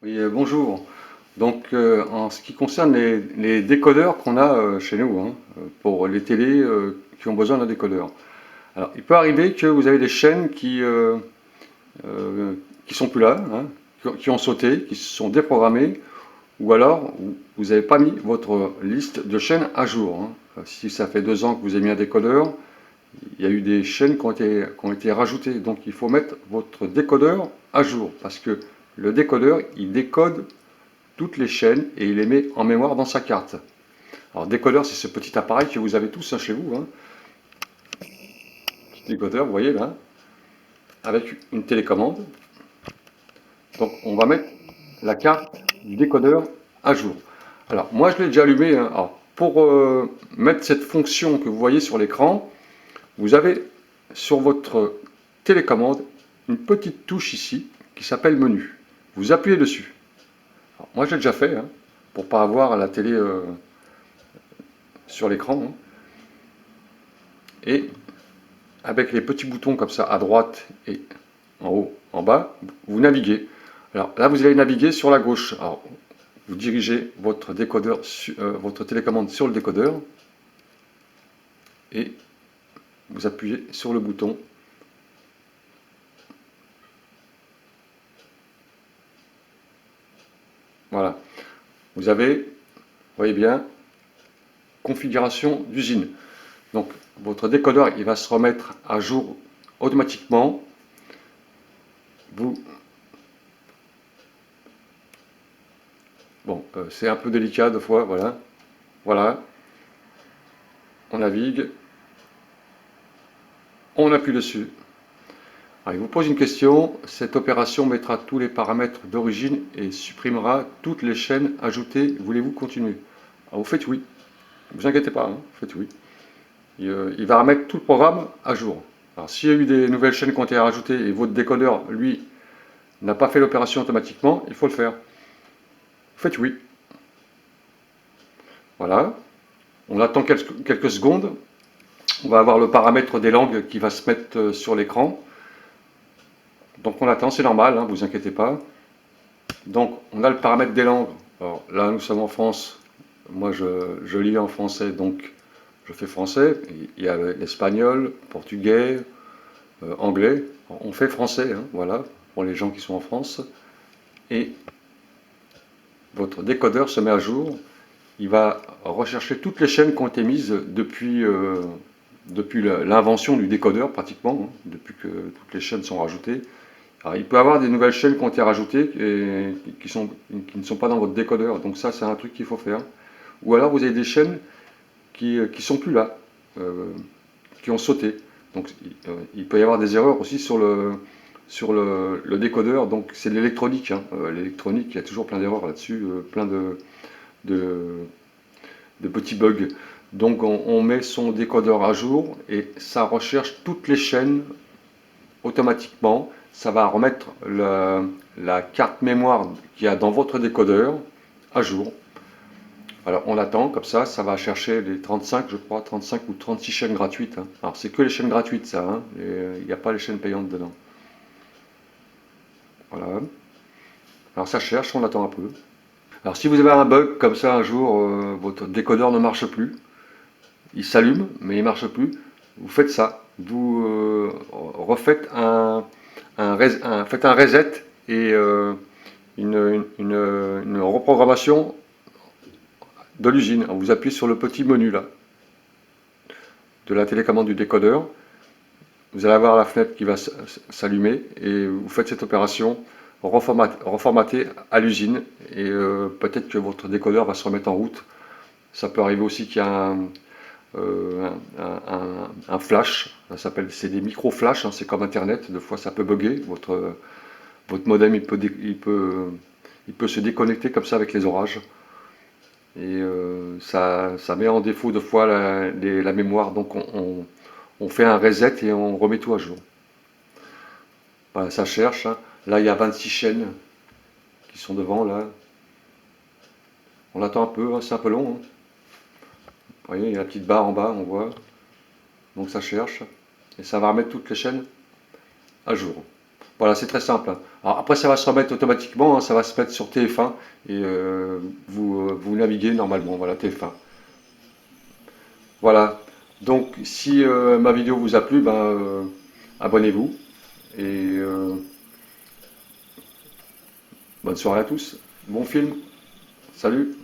Oui, bonjour. Donc, en ce qui concerne les décodeurs qu'on a chez nous, hein, pour les télés qui ont besoin d'un décodeur. Alors, il peut arriver que vous avez des chaînes euh, qui sont plus là, hein, qui ont sauté, qui se sont déprogrammées, ou alors vous n'avez pas mis votre liste de chaînes à jour, hein. Si ça fait 2 ans que vous avez mis un décodeur, il y a eu des chaînes qui ont été rajoutées. Donc, il faut mettre votre décodeur à jour, parce que le décodeur, il décode toutes les chaînes et il les met en mémoire dans sa carte. Alors décodeur, c'est ce petit appareil que vous avez tous, hein, chez vous, hein. Petit décodeur, vous voyez là, avec une télécommande. Donc on va mettre la carte du décodeur à jour. Alors moi je l'ai déjà allumé, hein. Alors, pour mettre cette fonction que vous voyez sur l'écran, vous avez sur votre télécommande une petite touche ici qui s'appelle menu. Vous appuyez dessus. Alors, moi je l'ai déjà fait, hein, pour ne pas avoir la télé sur l'écran, hein. Et avec les petits boutons comme ça à droite et en haut, en bas, vous naviguez. Alors là, vous allez naviguer sur la gauche. Alors, vous dirigez votre décodeur, votre télécommande sur le décodeur et vous appuyez sur le bouton. Voilà. Vous avez, vous voyez bien, configuration d'usine. Donc, votre décodeur, il va se remettre à jour automatiquement. Vous Bon, c'est un peu délicat des fois, voilà. Voilà, on navigue, on appuie dessus. Alors, il vous pose une question. Cette opération mettra tous les paramètres d'origine et supprimera toutes les chaînes ajoutées. Voulez-vous continuer? Alors, vous faites oui. Ne vous inquiétez pas, hein, vous faites oui. Il va remettre tout le programme à jour. Alors, s'il y a eu des nouvelles chaînes qui ont été rajoutées et votre décodeur, lui, n'a pas fait l'opération automatiquement, il faut le faire. Vous faites oui. Voilà. On attend quelques secondes. On va avoir le paramètre des langues qui va se mettre sur l'écran. Donc on attend, c'est normal, hein, vous inquiétez pas. Donc on a le paramètre des langues. Alors là, nous sommes en France. Moi, je lis en français, donc je fais français. Il y a l'espagnol, portugais, anglais. On fait français, hein, voilà, pour les gens qui sont en France. Et votre décodeur se met à jour. Il va rechercher toutes les chaînes qui ont été mises depuis l'invention du décodeur, pratiquement, hein, depuis que toutes les chaînes sont rajoutées. Alors, il peut y avoir des nouvelles chaînes qui ont été rajoutées et qui ne sont pas dans votre décodeur. Donc ça, c'est un truc qu'il faut faire. Ou alors, vous avez des chaînes qui ne sont plus là, qui ont sauté. Donc, il peut y avoir des erreurs aussi sur le décodeur. Donc, c'est de l'électronique, hein. L'électronique, il y a toujours plein d'erreurs là-dessus, plein de, de petits bugs. Donc, on met son décodeur à jour et ça recherche toutes les chaînes automatiquement. Ça va remettre la carte mémoire qu'il y a dans votre décodeur à jour. Alors on attend comme ça va chercher les 35, je crois, 35 ou 36 chaînes gratuites, hein. Alors c'est que les chaînes gratuites ça, hein. Il n'y a pas les chaînes payantes dedans. Voilà. Alors ça cherche, on attend un peu. Alors si vous avez un bug comme ça un jour, votre décodeur ne marche plus, il s'allume mais il ne marche plus, vous faites ça. Vous refaites faites un reset et une reprogrammation de l'usine. Vous appuyez sur le petit menu là, de la télécommande du décodeur. Vous allez avoir la fenêtre qui va s'allumer et vous faites cette opération reformater à l'usine et peut-être que votre décodeur va se remettre en route. Ça peut arriver aussi qu'il y a un flash, c'est des micro-flash, hein, c'est comme internet, des fois ça peut bugger, votre modem il peut se déconnecter comme ça avec les orages. Et ça met en défaut deux fois la mémoire, donc on fait un reset et on remet tout à jour. Voilà, ça cherche, hein. Là il y a 26 chaînes qui sont devant là. On attend un peu, hein, c'est un peu long, hein. Vous voyez, il y a la petite barre en bas, on voit. Donc ça cherche. Et ça va remettre toutes les chaînes à jour. Voilà, c'est très simple, hein. Alors après, ça va se remettre automatiquement, hein, ça va se mettre sur TF1 et vous naviguez normalement, voilà, TF1. Voilà. Donc, si ma vidéo vous a plu, ben, abonnez-vous et bonne soirée à tous. Bon film. Salut.